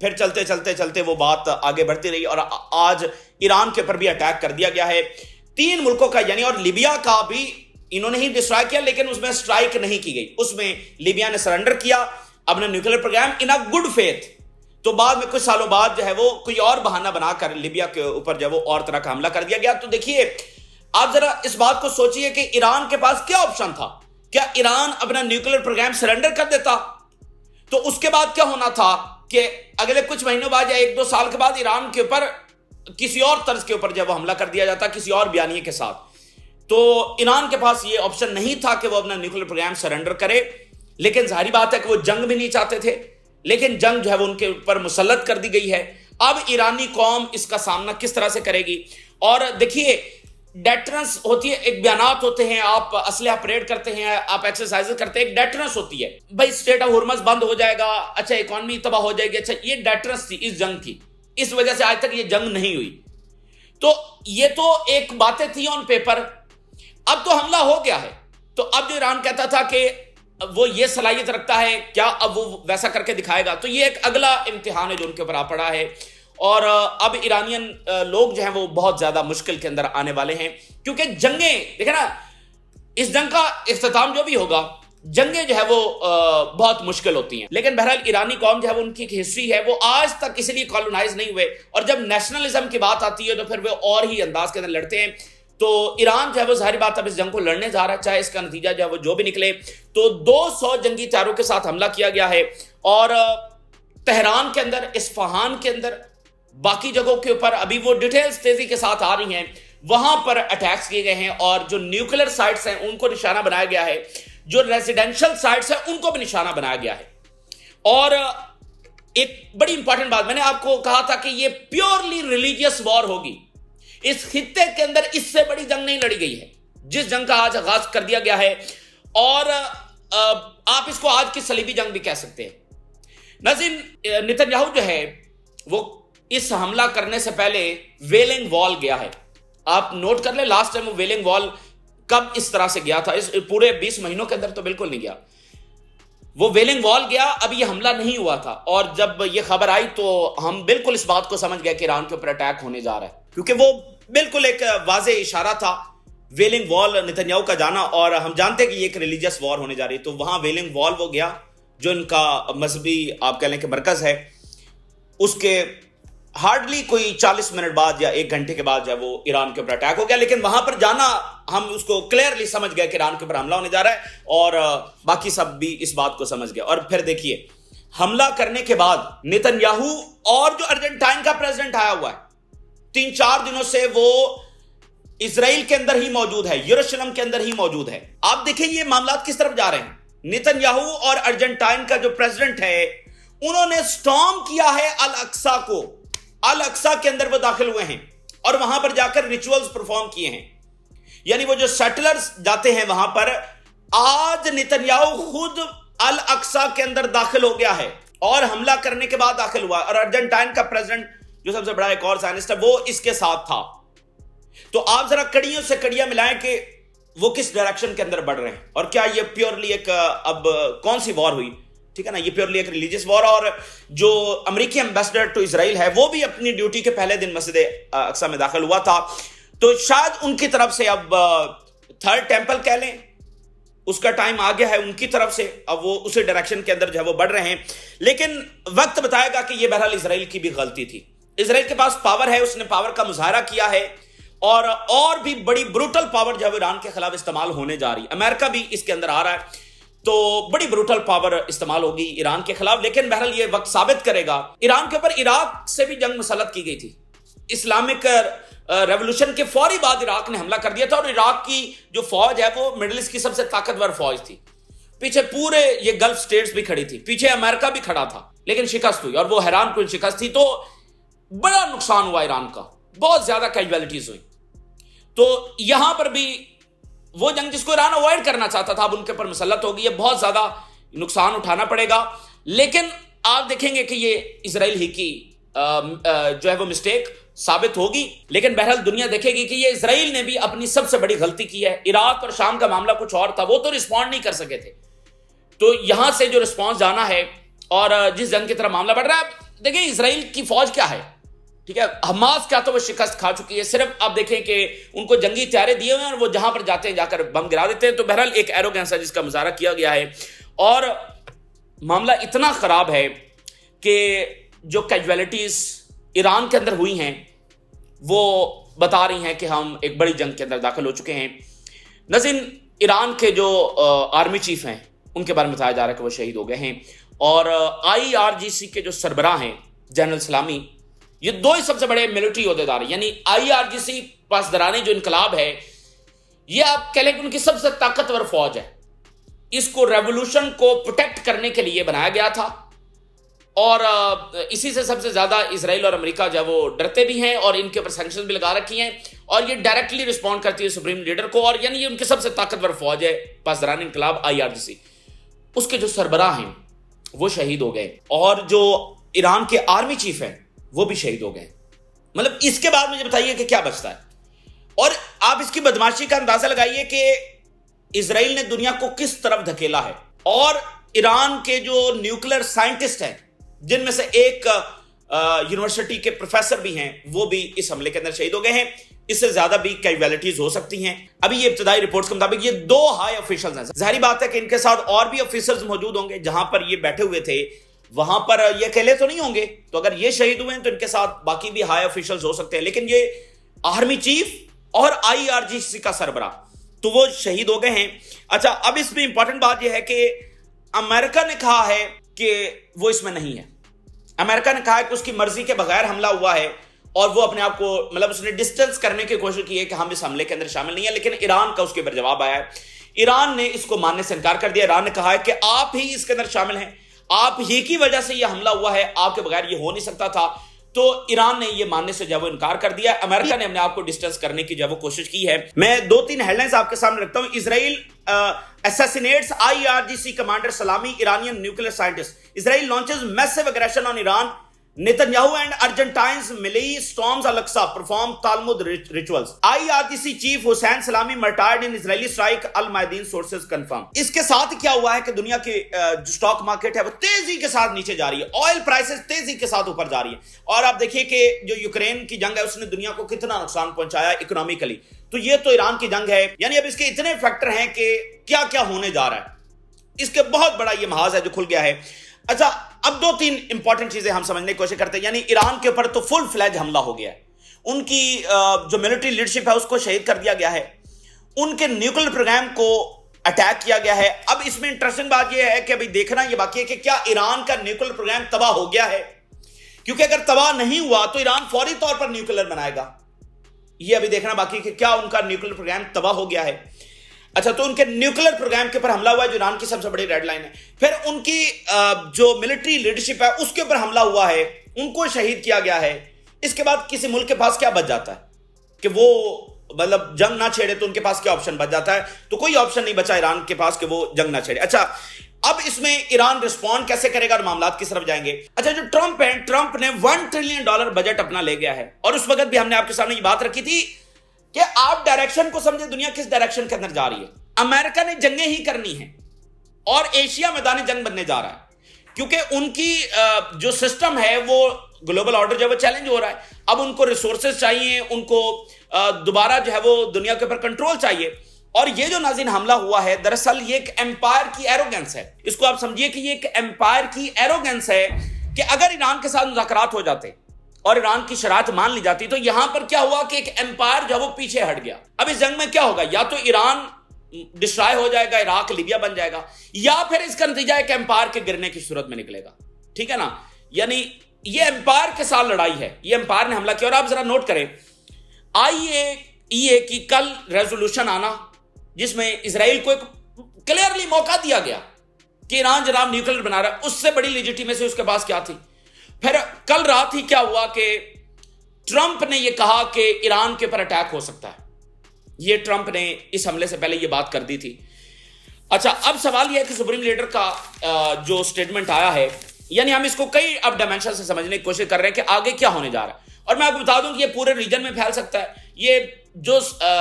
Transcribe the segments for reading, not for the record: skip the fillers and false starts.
پھر چلتے چلتے چلتے وہ بات آگے بڑھتی رہی اور آج ایران کے اوپر بھی اٹیک کر دیا گیا ہے. 3 ملکوں کا یعنی اور لیبیا کا بھی انہوں نے ہی ڈسٹرائے کیا لیکن اس میں سٹرائک نہیں کی گئی. اس میں لیبیا نے سرنڈر کیا اپنا nuclear program in a good faith. تو بعد میں کچھ سالوں بعد جو ہے وہ کوئی اور بہانہ بنا کر لیبیا کے اوپر جو ہے وہ اور طرح کا حملہ کر دیا گیا. تو دیکھیے آپ ذرا اس بات کو سوچئے کہ ایران کے پاس کیا آپشن تھا. کیا ایران اپنا نیوکلیر پروگرام سرنڈر کر دیتا تو اس کے بعد کیا ہونا تھا کہ اگلے کچھ مہینوں بعد یا 1-2 سال کے بعد ایران کے اوپر کسی اور طرز کے اوپر جب وہ حملہ کر دیا جاتا کسی اور بیانیے کے ساتھ. تو ایران کے پاس یہ آپشن نہیں تھا کہ وہ اپنا نیوکلیر پروگرام سرنڈر کرے. لیکن ظاہری بات ہے کہ وہ جنگ بھی نہیں چاہتے تھے لیکن جنگ جو ہے وہ ان کے اوپر مسلط کر دی گئی ہے. اب ایرانی قوم اس کا سامنا کس طرح سے کرے گی. اور دیکھیے ڈیٹرنس ہوتی ہے, ایک بیانات ہوتے ہیں, آپ اسلحہ پریڈ کرتے ہیں, آپ ایکسرسائز کرتے ہیں, ایک ڈیٹرنس ہوتی ہے بھائی اسٹریٹ آف ہرمز بند ہو جائے گا, اچھا اکانومی تباہ ہو جائے گی. اچھا یہ ڈیٹرنس تھی اس جنگ کی, اس وجہ سے آج تک یہ جنگ نہیں ہوئی. تو یہ تو ایک باتیں تھی آن پیپر. اب تو حملہ ہو گیا ہے تو اب جو ایران کہتا تھا کہ وہ یہ صلاحیت رکھتا ہے کیا اب وہ ویسا کر کے دکھائے گا. تو یہ ایک اگلا امتحان ہے جو ان کے اوپر آ پڑا ہے اور اب ایرانین لوگ جو ہیں وہ بہت زیادہ مشکل کے اندر آنے والے ہیں کیونکہ جنگیں دیکھیں نا, اس جنگ کا اختتام جو بھی ہوگا جنگیں جو ہے وہ بہت مشکل ہوتی ہیں. لیکن بہرحال ایرانی قوم جو ہے وہ ان کی ایک ہسٹری ہے, وہ آج تک اس لیے کالونائز نہیں ہوئے اور جب نیشنلزم کی بات آتی ہے تو پھر وہ اور ہی انداز کے اندر لڑتے ہیں. تو ایران جو ہے وہ ظاہری بات اب اس جنگ کو لڑنے جا رہا ہے, چاہے اس کا نتیجہ جو ہے وہ جو بھی نکلے. تو 200 جنگی طیاروں کے ساتھ حملہ کیا گیا ہے اور تہران کے اندر, اصفہان کے اندر, باقی جگہوں کے اوپر ابھی وہ ڈیٹیلز تیزی کے ساتھ آ رہی ہیں, وہاں پر اٹیکس کیے گئے ہیں اور جو نیوکلیر سائٹس ہیں ان کو نشانہ بنایا گیا ہے, جو ریزیڈینشل سائٹس ہیں ان کو بھی نشانہ بنایا گیا ہے. اور ایک بڑی امپورٹنٹ بات, میں نے آپ کو کہا تھا کہ یہ پیورلی ریلیجیس وار ہوگی. اس خطے کے اندر اس سے بڑی جنگ نہیں لڑی گئی ہے جس جنگ کا آج آغاز کر دیا گیا ہے, اور آپ اس کو آج کی صلیبی جنگ بھی کہہ سکتے ہیں. ناظرین, نتنیاہو جو ہے وہ اس حملہ کرنے سے پہلے ویلنگ وال گیا ہے. آپ نوٹ کر لیں لاسٹ ٹائم وہ ویلنگ وال کب اس طرح سے گیا تھا, اس پورے 20 مہینوں کے اندر تو بالکل نہیں گیا. وہ ویلنگ وال گیا, اب یہ حملہ نہیں ہوا تھا اور جب یہ خبر آئی تو ہم بالکل اس بات کو سمجھ گئے کہ ایران کے اوپر اٹیک ہونے جا رہا ہے کیونکہ وہ بالکل ایک واضح اشارہ تھا ویلنگ وال نتنیاہو کا جانا, اور ہم جانتے ہیں کہ یہ ایک ریلیجیس وار ہونے جا رہی ہے. تو وہاں ویلنگ وال وہ گیا جو ان کا مذہبی آپ کہہ لیں کہ مرکز ہے. اس کے ہارڈلی کوئی 40 منٹ بعد یا 1 گھنٹے کے بعد جو ہے وہ ایران کے اوپر اٹیک ہو گیا. لیکن وہاں پر جانا ہم اس کو کلیئرلی سمجھ گئے کہ ایران کے اوپر حملہ ہونے جا رہا ہے اور باقی سب بھی اس بات کو سمجھ گئے. اور پھر دیکھیے حملہ کرنے کے بعد نتنیاہو اور جو ارجنٹائن کا پریزیڈنٹ آیا ہوا ہے 3-4 دنوں سے وہ اسرائیل کے اندر ہی موجود ہے, یروشلم کے اندر ہی موجود ہے. آپ دیکھیں یہ معاملات کس طرف جا رہے ہیں. نتنیاہو اور ارجنٹائن کا جو پریزیڈنٹ ہے انہوں نے سٹارم کیا ہے الاقصی کو. الاقصی کے اندر وہ داخل ہوئے ہیں اور وہاں پر جا کر ریچولز پرفارم کیے ہیں. یعنی وہ جو سیٹلرز جاتے ہیں وہاں پر, آج نتنیاہو خود الاقصی کے اندر داخل ہو گیا ہے اور حملہ کرنے کے بعد داخل ہوا. اور ارجنٹائن کا پریزیڈنٹ جو سب سے بڑا ایک اور سائنسٹ ہے وہ اس کے ساتھ تھا. تو آپ ذرا کڑیوں سے کڑیاں ملائیں کہ وہ کس ڈائریکشن کے اندر بڑھ رہے ہیں اور کیا یہ پیورلی ایک اب کون سی وار ہوئی, ٹھیک ہے نا, یہ پیورلی ایک ریلیجیس وار. اور جو امریکی ایمبیسڈر ٹو اسرائیل ہے وہ بھی اپنی ڈیوٹی کے پہلے دن مسجد اقصی میں داخل ہوا تھا. تو شاید ان کی طرف سے اب تھرڈ ٹیمپل کہہ لیں اس کا ٹائم آ گیا ہے ان کی طرف سے, اب وہ اسی ڈائریکشن کے اندر جو ہے وہ بڑھ رہے ہیں. لیکن وقت بتائے گا کہ یہ بہرحال اسرائیل کی بھی غلطی تھی. اسرائیل کے پاس پاور ہے, اس نے پاور کا مظاہرہ کیا ہے اور بھی بڑی بروٹل پاور جو ہے ایران کے خلاف استعمال ہونے جا رہی ہے. امریکہ بھی اس کے اندر آ رہا ہے تو بڑی بروٹل پاور استعمال ہوگی ایران کے خلاف. لیکن بہرحال یہ وقت ثابت کرے گا. ایران کے اوپر عراق سے بھی جنگ مسلط کی گئی تھی. اسلامک ریولوشن کے فوری بعد عراق نے حملہ کر دیا تھا اور عراق کی جو فوج ہے وہ مڈل ایسٹ کی سب سے طاقتور فوج تھی. پیچھے پورے یہ گلف سٹیٹس بھی کھڑی تھی, پیچھے امریکہ بھی کھڑا تھا, لیکن شکست ہوئی اور وہ حیران کن شکست تھی. تو بڑا نقصان ہوا ایران کا, بہت زیادہ کیجویلٹیز ہوئی. تو یہاں پر بھی وہ جنگ جس کو ایران اوائڈ کرنا چاہتا تھا اب ان کے اوپر مسلط ہوگی. یہ بہت زیادہ نقصان اٹھانا پڑے گا. لیکن آپ دیکھیں گے کہ یہ اسرائیل ہی کی جو ہے وہ مسٹیک ثابت ہوگی. لیکن بہرحال دنیا دیکھے گی کہ یہ اسرائیل نے بھی اپنی سب سے بڑی غلطی کی ہے. عراق اور شام کا معاملہ کچھ اور تھا, وہ تو رسپونڈ نہیں کر سکے تھے. تو یہاں سے جو رسپانس جانا ہے اور جس جنگ کی طرف معاملہ بڑھ رہا ہے, دیکھیں اسرائیل کی فوج کیا ہے، ٹھیک ہے، حماس کیا تو وہ شکست کھا چکی ہے، صرف آپ دیکھیں کہ ان کو جنگی ہتھیار دیے ہوئے ہیں اور وہ جہاں پر جاتے ہیں جا کر بم گرا دیتے ہیں. تو بہرحال ایک ایروگینس ہے جس کا مظاہرہ کیا گیا ہے، اور معاملہ اتنا خراب ہے کہ جو کیجویلٹیز ایران کے اندر ہوئی ہیں وہ بتا رہی ہیں کہ ہم ایک بڑی جنگ کے اندر داخل ہو چکے ہیں. ناظرین، ایران کے جو آرمی چیف ہیں ان کے بارے میں بتایا جا رہا ہے کہ وہ شہید ہو گئے ہیں، اور IRGC کے جو سربراہ ہیں جنرل سلامی، یہ دو ہی سب سے بڑے ملٹری عہدیدار ہیں. یعنی IRGC پاسداران جو انقلاب ہے، یہ آپ کہہ لیں کہ ان کی سب سے طاقتور فوج ہے. اس کو ریولوشن کو پروٹیکٹ کرنے کے لیے بنایا گیا تھا، اور اسی سے سب سے زیادہ اسرائیل اور امریکہ جو ہے وہ ڈرتے بھی ہیں، اور ان کے اوپر سینکشن بھی لگا رکھی ہیں، اور یہ ڈائریکٹلی رسپونڈ کرتی ہے سپریم لیڈر کو. اور یعنی یہ ان کی سب سے طاقتور فوج ہے پاسداران انقلاب IRGC. اس کے جو سربراہ ہیں وہ شہید ہو گئے، اور جو ایران کے آرمی چیف ہیں وہ بھی شہید ہو گئے. مطلب اس کے بعد مجھے بتائیے کہ کیا بچتا ہے. اور آپ اس کی بدماشی کا اندازہ لگائیے کہ اسرائیل نے دنیا کو کس طرف دھکیلا ہے، اور ایران کے جو نیوکلیر سائنٹسٹ ہیں جن میں سے ایک یونیورسٹی کے پروفیسر بھی ہیں وہ بھی اس حملے کے اندر شہید ہو گئے ہیں. اس سے زیادہ بھی کیجویلٹیز ہو سکتی ہیں. ابھی یہ ابتدائی رپورٹس کے مطابق یہ 2 ہائی آفیشلز ہیں. ظاہری بات ہے کہ ان کے ساتھ اور بھی آفیسرز موجود ہوں گے. جہاں پر یہ بیٹھے ہوئے تھے وہاں پر یہ اکیلے تو نہیں ہوں گے، تو اگر یہ شہید ہوئے ہیں تو ان کے ساتھ باقی بھی ہائی آفیشلز ہو سکتے ہیں. لیکن یہ آرمی چیف اور IRGC کا سربراہ تو وہ شہید ہو گئے ہیں. اچھا، اب اس میں امپورٹنٹ بات یہ ہے کہ امریکہ نے کہا ہے کہ وہ اس میں نہیں ہے. امریکہ نے کہا ہے کہ اس کی مرضی کے بغیر حملہ ہوا ہے، اور وہ اپنے آپ کو مطلب اس نے ڈسٹنس کرنے کی کوشش کی ہے کہ ہم اس حملے کے اندر شامل نہیں ہیں. لیکن ایران کا اس کے اوپر جواب آیا ہے. ایران نے اس کو ماننے سے انکار کر دیا. ایران نے کہا ہے کہ آپ ہی اس کے اندر شامل ہیں، آپ ہی کی وجہ سے یہ حملہ ہوا ہے، آپ کے بغیر یہ ہو نہیں سکتا تھا. تو ایران نے یہ ماننے سے جو وہ انکار کر دیا. امریکہ نے اپنے آپ کو ڈسٹنس کرنے کی جو وہ کوشش کی ہے. میں 2-3 ہیڈ لائنز آپ کے سامنے رکھتا ہوں. اسرائیل assassinates IRGC commander Salami, Iranian nuclear scientist. Israel launches massive aggression on Iran. Netanyahu and Argentines melee storms Al-Aqsa, perform Talmud rituals. IRGC chief Hossein Salami martyred in Israeli strike, Al-Mayadeen sources confirm. اس کے ساتھ کیا ہوا ہے کہ دنیا کی جو stock market ہے وہ تیزی کے ساتھ نیچے جا رہی ہے، آئل پرائسز تیزی کے ساتھ اوپر جا رہی ہیں. اور آپ دیکھیے کہ جو یوکرین کی جنگ ہے اس نے دنیا کو کتنا نقصان پہنچایا اکنامکلی. تو یہ تو ایران کی جنگ ہے. یعنی اب اس کے اتنے فیکٹر ہیں کہ کیا کیا ہونے جا رہا ہے. اس کے بہت بڑا یہ محاذ ہے جو کھل گیا ہے. اچھا، اب 2-3 امپورٹنٹ چیزیں ہم سمجھنے کی کوشش کرتے ہیں. یعنی ایران کے اوپر تو فل فلیج حملہ ہو گیا ہے. ان کی جو ملٹری لیڈرشپ ہے اس کو شہید کر دیا گیا ہے. ان کے نیوکلیر پروگرام کو اٹیک کیا گیا ہے. اب اس میں انٹرسٹنگ بات یہ ہے کہ ابھی دیکھنا یہ باقی ہے کہ کیا ایران کا نیوکلیر پروگرام تباہ ہو گیا ہے، کیونکہ اگر تباہ نہیں ہوا تو ایران فوری طور پر نیوکلیر بنائے گا. یہ ابھی دیکھنا باقی ہے کہ کیا ان کا نیوکلیر پروگرام تباہ ہو گیا ہے. اچھا، تو ان کے نیوکلیر پروگرام کے اوپر حملہ ہوا ہے جو ایران کی سب سے بڑی ریڈ لائن ہے. پھر ان کی جو ملٹری لیڈرشپ ہے اس کے اوپر حملہ ہوا ہے، ان کو شہید کیا گیا ہے. اس کے بعد کسی ملک کے پاس کیا بچ جاتا ہے کہ وہ مطلب جنگ نہ چھیڑے؟ تو ان کے پاس کیا آپشن بچ جاتا ہے؟ تو کوئی آپشن نہیں بچا ایران کے پاس کہ وہ جنگ نہ چھیڑے. اچھا، اب اس میں ایران رسپونڈ کیسے کرے گا اور معاملات کس طرف جائیں گے؟ اچھا، جو ٹرمپ ہے، ٹرمپ نے $1 ٹریلین بجٹ اپنا لے گیا ہے، اور اس وقت بھی ہم نے آپ کے سامنے یہ بات رکھی تھی کہ آپ ڈائریکشن کو سمجھے دنیا کس ڈائریکشن کے اندر جا رہی ہے. امریکہ نے جنگیں ہی کرنی ہیں اور ایشیا میدان جنگ بننے جا رہا ہے، کیونکہ ان کی جو سسٹم ہے وہ گلوبل آرڈر جو ہے وہ چیلنج ہو رہا ہے. اب ان کو ریسورسز چاہیے، ان کو دوبارہ جو ہے وہ دنیا کے اوپر کنٹرول چاہیے. اور یہ جو ناظرین حملہ ہوا ہے دراصل یہ ایک ایمپائر کی ایروگنس ہے. اس کو آپ سمجھیے کہ یہ ایک ایمپائر کی ایروگنس ہے کہ اگر ایران کے ساتھ مذاکرات ہو جاتے اور ایران کی شرائط مان لی جاتی تو یہاں پر کیا ہوا کہ ایک ایمپائر جو وہ پیچھے ہٹ گیا. اب اس جنگ میں کیا ہوگا؟ یا تو ایران ڈسٹرائے ہو جائے گا، عراق لیبیا بن جائے گا، یا پھر اس کا نتیجہ ایک ایمپائر کے گرنے کی صورت میں نکلے گا. ٹھیک ہے نا؟ یعنی یہ ایمپائر کے ساتھ لڑائی ہے. یہ ایمپائر نے حملہ کیا. اور آپ ذرا نوٹ کریں IAEA کی کل ریزولوشن آنا جس میں اسرائیل کو ایک کلیئرلی موقع دیا گیا کہ ایران جناب نیوکلیر بنا رہا ہے، اس سے بڑی لیجیٹیمیسی اس کے پاس کیا تھی. پھر کل رات ہی کیا ہوا کہ ٹرمپ نے یہ کہا کہ ایران کے اوپر اٹیک ہو سکتا ہے. یہ ٹرمپ نے اس حملے سے پہلے یہ بات کر دی تھی. اچھا، اب سوال یہ ہے کہ سپریم لیڈر کا جو سٹیٹمنٹ آیا ہے، یعنی ہم اس کو کئی اب ڈائمینشن سے سمجھنے کی کوشش کر رہے ہیں کہ آگے کیا ہونے جا رہا ہے. اور میں آپ کو بتا دوں کہ یہ پورے ریجن میں پھیل سکتا ہے. یہ جو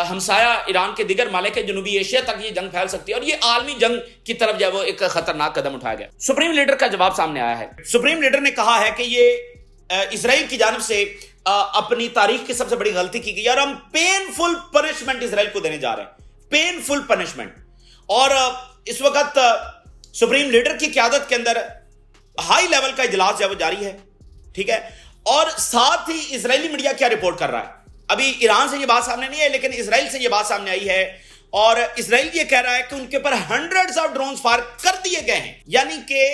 ہمسایہ ایران کے دیگر ممالک جنوبی ایشیا تک یہ جنگ پھیل سکتی ہے، اور یہ عالمی جنگ کی طرف جو ہے وہ ایک خطرناک قدم اٹھایا گیا۔ سپریم لیڈر کا جواب سامنے آیا ہے۔ سپریم لیڈر نے کہا ہے کہ یہ اسرائیل کی جانب سے اپنی تاریخ کی سب سے بڑی غلطی کی گئی، اور ہم پینفل پنشمنٹ اسرائیل کو دینے جا رہے ہیں، پینفل پنشمنٹ۔ اور اس وقت سپریم لیڈر کی قیادت کے اندر ہائی لیول کا اجلاس جو ہے وہ جاری ہے، ٹھیک ہے، اور ساتھ ہی اسرائیلی میڈیا کیا رپورٹ کر رہا ہے؟ ابھی ایران سے یہ بات سامنے نہیں ہے، لیکن اسرائیل سے یہ بات سامنے آئی ہے، اور اسرائیل یہ کہہ رہا ہے کہ ان کے پر ہنڈریڈز آف ڈرونز فائر کر دیے گئے ہیں، یعنی کہ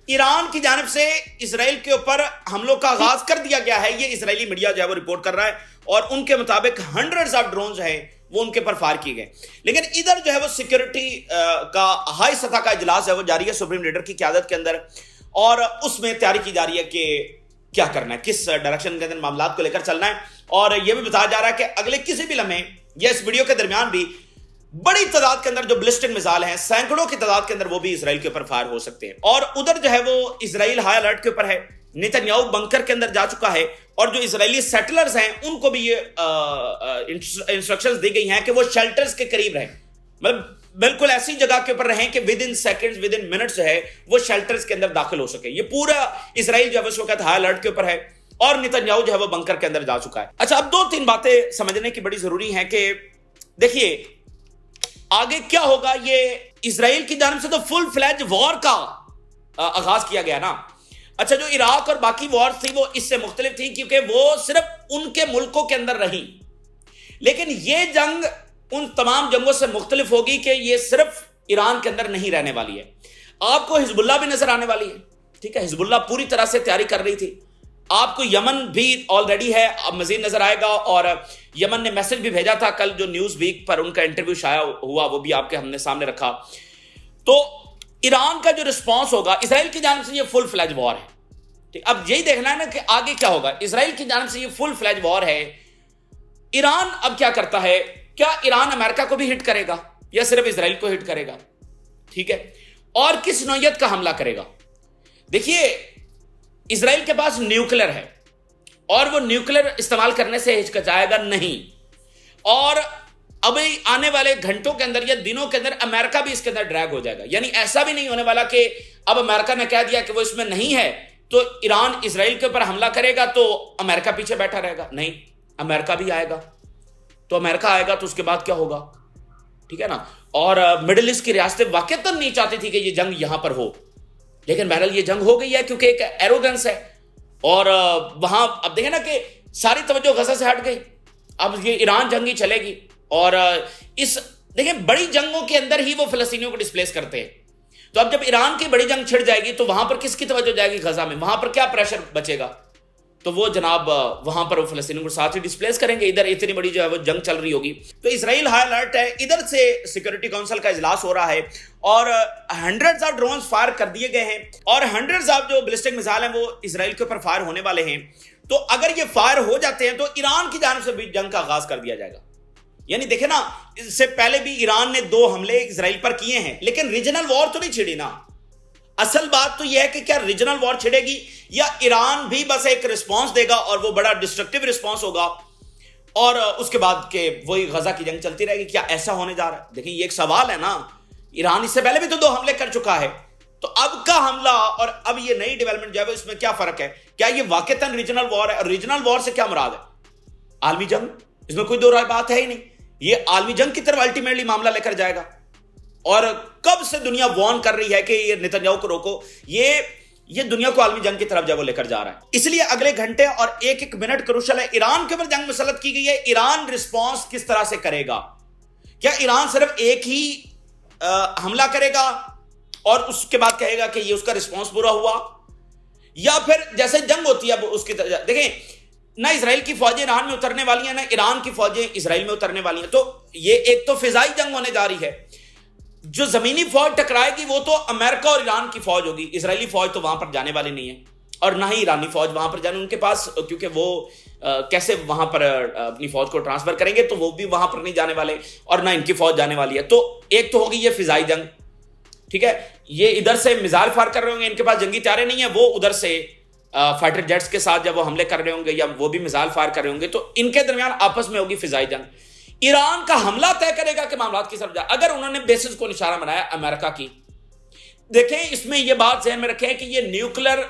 ایران کی جانب سے اسرائیل کے اوپر حملوں کا آغاز کر دیا گیا ہے۔ یہ اسرائیلی میڈیا جو ہے وہ رپورٹ کر رہا ہے، اور ان کے مطابق ہنڈریڈز آف ڈرونز ہیں وہ ان کے پر فائر کیے گئے۔ لیکن ادھر جو ہے وہ سیکیورٹی کا ہائی سطح کا اجلاس ہے وہ جاری ہے سپریم لیڈر کی قیادت کے اندر، اور اس میں تیاری کی جا رہی ہے کہ کیا کرنا ہے، کس ڈائریکشن کے اندر معاملات کو لے کر چلنا ہے۔ اور یہ بھی بتایا جا رہا ہے کہ اگلے کسی بھی لمحے یا اس ویڈیو کے درمیان بھی بڑی تعداد کے اندر جو بلسٹک میزائل ہیں، سینکڑوں کی تعداد کے اندر، وہ بھی اسرائیل کے اوپر فائر ہو سکتے ہیں۔ اور ادھر جو ہے وہ اسرائیل ہائی الرٹ کے اوپر ہے، نیتنیاہو بنکر کے اندر جا چکا ہے، اور جو اسرائیلی سیٹلرز ہیں ان کو بھی یہ انسٹرکشنز دی گئی ہیں کہ وہ شیلٹرز کے قریب رہیں، مطلب بالکل ایسی جگہ کے اوپر رہیں کہ with in seconds, with in minutes جو ہے وہ شیلٹرز کے اندر داخل ہو سکے۔ یہ پورا اسرائیل جو ہے اس وقت ہائی الرٹ کے اوپر ہے، اور نیتنیاہو جو ہے وہ بنکر کے اندر جا چکا ہے۔ اچھا، اب 2-3 باتیں سمجھنے کی بڑی ضروری ہیں کہ دیکھیے آگے کیا ہوگا۔ یہ اسرائیل کی جانب سے تو فل فلیج وار کا آغاز کیا گیا نا۔ اچھا، جو عراق اور باقی وار تھی وہ اس سے مختلف تھی، کیونکہ وہ صرف ان کے ملکوں کے اندر رہی، لیکن یہ جنگ ان تمام جنگوں سے مختلف ہوگی کہ یہ صرف ایران کے اندر نہیں رہنے والی ہے۔ آپ کو حزب اللہ بھی نظر آنے والی ہے، ٹھیک ہے، حزب اللہ پوری طرح سے تیاری کر رہی تھی۔ آپ کو یمن بھی آلریڈی ہے، اب مزید نظر آئے گا، اور یمن نے میسج بھی بھیجا تھا کل، جو نیوز ویک پر ان کا انٹرویو شائع ہوا وہ بھی آپ کے ہم نے سامنے رکھا۔ تو ایران کا جو رسپانس ہوگا اسرائیل کی جانب سے، یہ فل فلیج وار ہے، ٹھیک۔ اب یہی دیکھنا ہے نا کہ آگے کیا ہوگا۔ اسرائیل کی جانب سے یہ فل فلیج وار ہے۔ ایران اب کیا کرتا ہے؟ کیا ایران امریکہ کو بھی ہٹ کرے گا یا صرف اسرائیل کو ہٹ کرے گا، ٹھیک ہے، اور کس نوعیت کا حملہ کرے گا؟ دیکھیے اسرائیل کے پاس نیوکلر ہے، اور وہ نیوکلر استعمال کرنے سے ہچکچائے گا نہیں، اور ابھی آنے والے گھنٹوں کے اندر یا دنوں کے اندر امریکہ بھی اس کے اندر ڈریگ ہو جائے گا۔ یعنی ایسا بھی نہیں ہونے والا کہ اب امریکہ نے کہہ دیا کہ وہ اس میں نہیں ہے تو ایران اسرائیل کے اوپر حملہ کرے گا تو امریکہ پیچھے بیٹھا رہے گا، نہیں، امریکہ بھی آئے گا۔ تو امریکہ آئے گا تو اس کے بعد کیا ہوگا، ٹھیک ہے نا۔ اور مڈل ایسٹ کی ریاستیں واقعتاً نہیں چاہتی تھی کہ یہ جنگ یہاں پر ہو، لیکن بہرحال یہ جنگ ہو گئی ہے، کیونکہ ایک ایروگنس ہے، اور وہاں اب دیکھیں نا کہ ساری توجہ غزہ سے ہٹ گئی، اب یہ ایران جنگ ہی چلے گی، اور اس دیکھیں بڑی جنگوں کے اندر ہی وہ فلسطینیوں کو ڈسپلیس کرتے ہیں۔ تو اب جب ایران کی بڑی جنگ چھڑ جائے گی تو وہاں پر کس کی توجہ جائے گی؟ غزہ میں، وہاں پر کیا پریشر بچے گا؟ تو وہ جناب وہاں پر وہ فلسطینیوں کو ساتھ ہی ڈسپلیس کریں گے۔ ادھر اتنی بڑی جو ہے وہ جنگ چل رہی ہوگی، تو اسرائیل ہائی الرٹ ہے، ادھر سے سیکورٹی کونسل کا اجلاس ہو رہا ہے، اور ہنڈریڈز آف ڈرونز فائر کر دیے گئے ہیں، اور ہنڈریڈز آف جو بلسٹک میزائل ہیں وہ اسرائیل کے اوپر فائر ہونے والے ہیں۔ تو اگر یہ فائر ہو جاتے ہیں تو ایران کی جانب سے بھی جنگ کا آغاز کر دیا جائے گا۔ یعنی دیکھیں نا، اس سے پہلے بھی ایران نے 2 حملے اسرائیل پر کیے ہیں، لیکن ریجنل وار تو نہیں چھڑی نا۔ اصل بات تو یہ ہے کہ کیا ریجنل وار چھڑے گی، یا ایران بھی بس ایک رسپانس دے گا اور وہ بڑا ڈسٹرکٹیو رسپانس ہوگا، اور اس کے بعد کہ وہی غزہ کی جنگ چلتی رہے گی؟ کیا ایسا ہونے جا رہا ہے؟ دیکھیں یہ ایک سوال ہے نا، ایران اس سے پہلے بھی تو 2 حملے کر چکا ہے، تو اب کا حملہ اور اب یہ نئی ڈیولپمنٹ جو ہے اس میں کیا فرق ہے؟ کیا یہ واقعتاً ریجنل وار ہے؟ اور ریجنل وار سے کیا مراد ہے؟ عالمی جنگ، اس میں کوئی 2 رائے بات ہے ہی نہیں، یہ عالمی جنگ کی طرف الٹیمیٹلی معاملہ لے کر جائے گا۔ اور کب سے دنیا وارن کر رہی ہے کہ یہ نیتنیاہو کو روکو، یہ دنیا کو عالمی جنگ کی طرف جب وہ لے کر جا رہا ہے۔ اس لیے اگلے گھنٹے اور ایک منٹ کروشل ہے۔ ایران کے اوپر جنگ مسلط کی گئی ہے، ایران رسپانس کس طرح سے کرے گا؟ کیا ایران صرف ایک ہی حملہ کرے گا اور اس کے بعد کہے گا کہ یہ اس کا رسپانس پورا ہوا، یا پھر جیسے جنگ ہوتی ہے اب اس کی طرح؟ دیکھیں نہ اسرائیل کی فوجیں ایران میں اترنے والی ہیں، نہ ایران کی فوجیں اسرائیل میں اترنے والی ہیں، تو یہ ایک تو فضائی جنگ ہونے جا رہی ہے۔ جو زمینی فوج ٹکرائے گی وہ تو امریکہ اور ایران کی فوج ہوگی، اسرائیلی فوج تو وہاں پر جانے والی نہیں ہے، اور نہ ہی ایرانی فوج وہاں پر جانے ان کے پاس، کیونکہ وہ کیسے وہاں پر اپنی فوج کو ٹرانسفر کریں گے، تو وہ بھی وہاں پر نہیں جانے والے، اور نہ ان کی فوج جانے والی ہے۔ تو ایک تو ہوگی یہ فضائی جنگ، ٹھیک ہے، یہ ادھر سے میزائل فائر کر رہے ہوں گے، ان کے پاس جنگی طیارے نہیں ہیں، وہ ادھر سے فائٹر جیٹس کے ساتھ جب وہ حملے کر رہے ہوں گے یا وہ بھی میزائل فائر کر رہے ہوں گے، تو ان کے درمیان آپس میں ہوگی فضائی جنگ۔ ایران کا حملہ طے کرے گا کہ معاملات کی طرف جائے. اگر انہوں نے بیسز کو نشانہ بنایا امریکہ کی, دیکھیں اس میں یہ بات ذہن میں رکھیں کہ یہ نیوکلر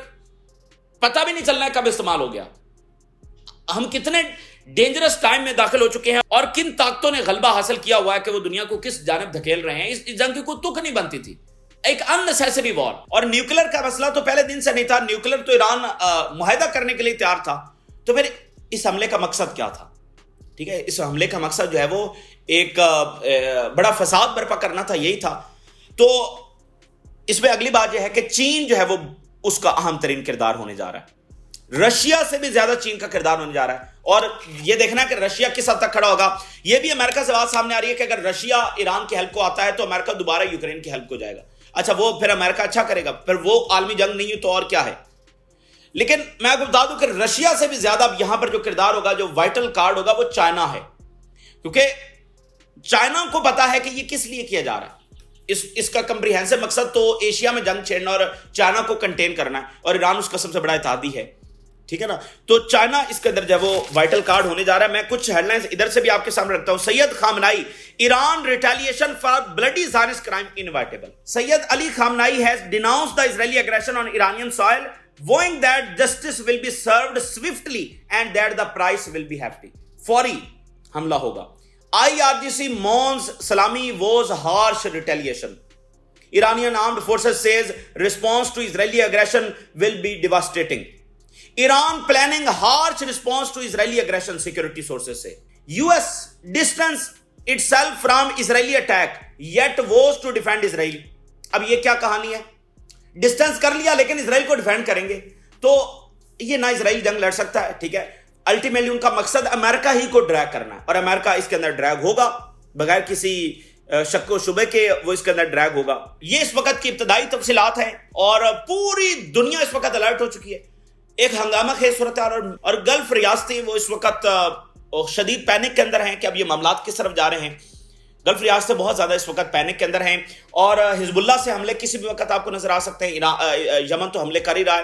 پتہ بھی نہیں چلنا ہے کب استعمال ہو گیا. ہم کتنے ڈینجرس ٹائم میں داخل ہو چکے ہیں اور کن طاقتوں نے غلبہ حاصل کیا ہوا ہے کہ وہ دنیا کو کس جانب دھکیل رہے ہیں. اس جنگ کی کوئی تک نہیں بنتی تھی, ایک ان نیسیسری وار. اور نیوکلر کا مسئلہ تو پہلے دن سے نہیں تھا, نیوکلر تو ایران معاہدہ کرنے کے لیے تیار تھا. تو پھر اس حملے کا مقصد کیا تھا؟ ٹھیک ہے, اس حملے کا مقصد جو ہے وہ ایک بڑا فساد برپا کرنا تھا, یہی تھا. تو اس میں اگلی بات یہ ہے کہ چین جو ہے وہ اس کا اہم ترین کردار ہونے جا رہا ہے. رشیا سے بھی زیادہ چین کا کردار ہونے جا رہا ہے. اور یہ دیکھنا ہے کہ رشیا کس حد تک کھڑا ہوگا. یہ بھی امریکہ سے بات سامنے آ رہی ہے کہ اگر رشیا ایران کی ہیلپ کو آتا ہے تو امریکہ دوبارہ یوکرین کی ہیلپ کو جائے گا. اچھا وہ پھر امریکہ اچھا کرے گا, پھر وہ عالمی جنگ نہیں ہے تو اور کیا ہے. لیکن میں آپ کو بتا دوں کہ رشیا سے بھی زیادہ اب یہاں پر جو کردار ہوگا, جو وائٹل کارڈ ہوگا, وہ چائنا ہے. کیونکہ چائنا کو پتا ہے کہ یہ کس لیے کیا جا رہا ہے. اس کا کمپریہنسو مقصد تو ایشیا میں جنگ چھیڑنا اور چائنا کو کنٹین کرنا ہے, اور ایران اس کا سب سے بڑا اتحادی ہے. ٹھیک ہے نا. تو چائنا اس کے اندر جو ہے وہ وائٹل کارڈ ہونے جا رہا ہے. میں کچھ ہیڈ لائنز ادھر سے بھی آپ کے سامنے رکھتا ہوں. Syed Khamenei, Iran retaliation for bloody Zionist crime inevitable. Syed Ali Khamenei has denounced the Israeli aggression on Iranian soil, vowing that justice will be served swiftly and that the price will be hefty. فوری حملہ ہوگا. IRGC mourns Salami war's harsh retaliation. Iranian armed forces says response to Israeli aggression will be devastating. Iran planning harsh response to Israeli aggression, security sources say. US distance itself from Israeli attack yet vows to defend Israel. اب یہ کیا کہانی ہے؟ Distance کر لیا لیکن اسرائیل کو defend کریں گے, تو یہ نہ اسرائیل جنگ لڑ سکتا ہے. ٹھیک ہے, الٹیمیٹلی ان کا مقصد امریکہ ہی کو ڈریگ کرنا ہے, اور امریکہ اس کے اندر ڈریگ ہوگا بغیر کسی شک و شبے کے, وہ اس کے اندر ڈریگ ہوگا. یہ اس وقت کی ابتدائی تفصیلات ہیں اور پوری دنیا اس وقت الرٹ ہو چکی ہے. ایک ہنگامہ خیز صورتحال, اور گلف ریاستیں وہ اس وقت شدید پینک کے اندر ہیں کہ اب یہ معاملات کس طرف جا رہے ہیں. گلف ریاستیں بہت زیادہ اس وقت پینک کے اندر ہیں, اور حزب اللہ سے حملے کسی بھی وقت آپ کو نظر آ سکتے ہیں. یمن تو حملے کر ہی رہا ہے.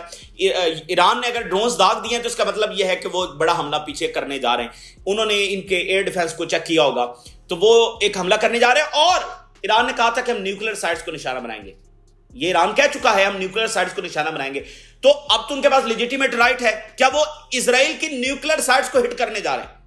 ایران نے اگر ڈرونز داغ دیے ہیں تو اس کا مطلب یہ ہے کہ وہ بڑا حملہ پیچھے کرنے جا رہے ہیں. انہوں نے ان کے ایئر ڈیفنس کو چیک کیا ہوگا, تو وہ ایک حملہ کرنے جا رہے ہیں. اور ایران نے کہا تھا کہ ہم نیوکلیر سائٹس کو نشانہ بنائیں گے. یہ ایران کہہ چکا ہے ہم نیوکلیر سائٹس کو نشانہ بنائیں گے. تو اب تو ان کے پاس لیجیٹیمیٹ رائٹ ہے, کیا وہ اسرائیل کی نیوکلیر سائٹس کو ہٹ کرنے جا رہے ہیں.